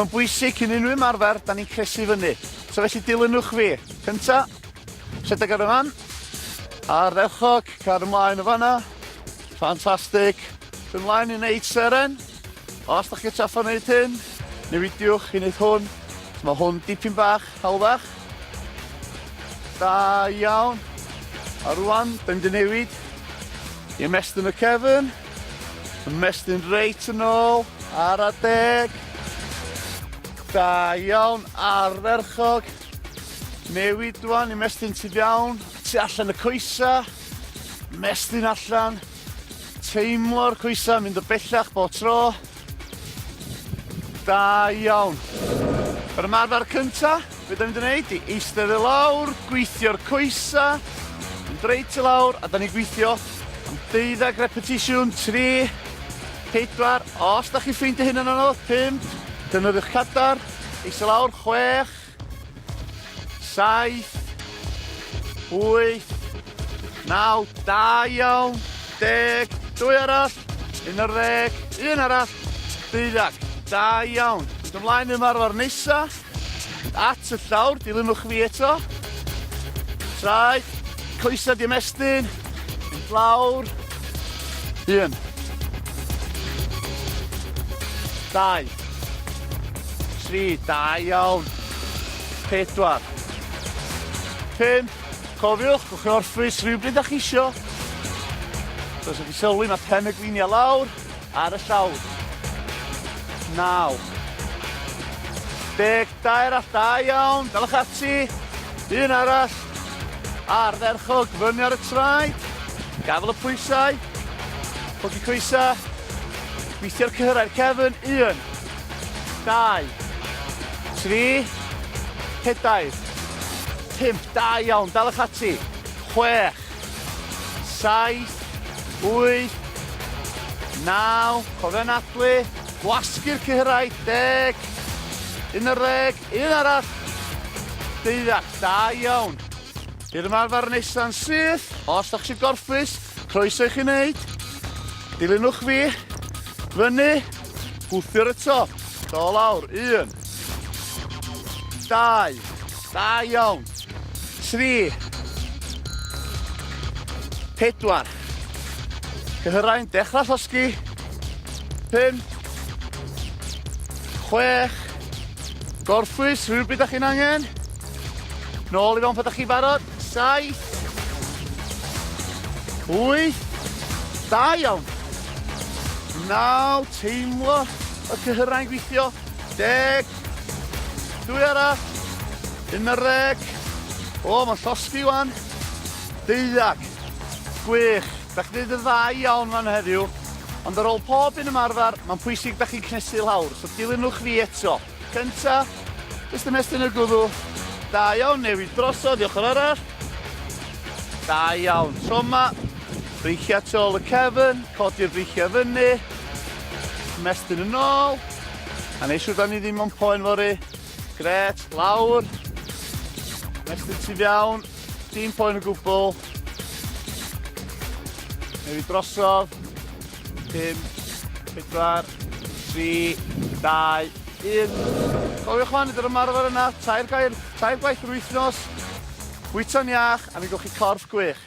mae'n bwysig cyn unrhyw ymarfer, da ni'n cresu fyny. So felly dilynwch fi. Cynta, rhedeg ar y fan. Ardderchog, car ymlaen o fanna. Ffantastig. Ymlaen i wneud seren. Os da chi'n traffa wneud hyn, newidiwch i wneud hwn. Mae hwn dipyn bach, hawddach. Da iawn. A rwan, da ni'n newid i ymestyn y cefn. Ymestyn reit yn ôl, ar adeg. Da iawn, ardderchog. Newid rwan, ymestyn sydd iawn. Tu allan y coesa. Ymestyn allan. Teimlo'r coesa, mynd o bellach bob tro. Da iawn. Yr ymarfer cynta, be da ni'n gwneud i eistedd i lawr, gweithio'r coesa, mynd reit i lawr, a da ni'n gweithio am 12 repetition, 3, 4, os da chi'n ffeindio hyn yn anodd, 5, dynyddiwch cadar, eistedd lawr, 6, 7, 8, 9, da iawn, 10, 2 arall, 11, 1 arall, 12, da iawn. Mynd ymlaen ymarfer nesa, at y llawr, dilynwch fi eto. Traed, coesa di ymestyn, mynd lawr. 1. 2. 3, da iawn. 4. 5. Cofiwch, gwch chi orffwys rhywbryd a'ch isio. So, os ydych chi sylwi, mae pen y gwyniau lawr ar y llawr. 9. 10, 2 arall, da iawn, dalach ati, 1 arall, ardderchog, fyny ar y traed, gafel y pwysau, pogi coesa, gweithio'r cyhyrau'r cefn, 1, 2, 3, 4, 5, da iawn, dalach ati, 6, 7, 8, 9, cofio anadlu, gwasgu'r cyhyrau, 10, 11, 1 arall, 12, da iawn. I'r ymarfer nesa'n syth, os da chi'n gorffus, croeso i chi wneud. Dilynwch fi, fyny, gwthio'r y top, do lawr, 1, 2, da iawn, 3, 4, cyhyrau'n dechrau llosgi, 5, 6, gorffwys, rhywbryd ydych chi'n angen. Nôl i fewn pan ydych chi barod. 7, 8, da iawn. 9, teimlo y cyhyrau'n gweithio. 10, 2 arall. 11, o, mae'n llosgi wan. 12, gwych. Da chi'n dweud y dda iawn fan heddiw. Ond ar ôl pob un ymarfer, mae'n pwysig da chi'n cnesu lawr. So dilynwch fi eto. Cynta, jyst ymestyn y gwddw. Da iawn, newid drosodd, diolch yn arall. Da iawn, tro yma, breichiau tu ôl y cefn, codi'r breichiau fyny, ymestyn yn ôl, a neud siŵr da ni ddim yn poen fori. Gret, lawr, ymestyn tu fewn, dim poen o gwbl. Newid drosodd, 5, 4, 3, 2, 1. Cofiwch fan ydy'r ymarfer yna, tair gwaith yr wythnos, bwyta'n iach, a mi gwch chi corff gwych.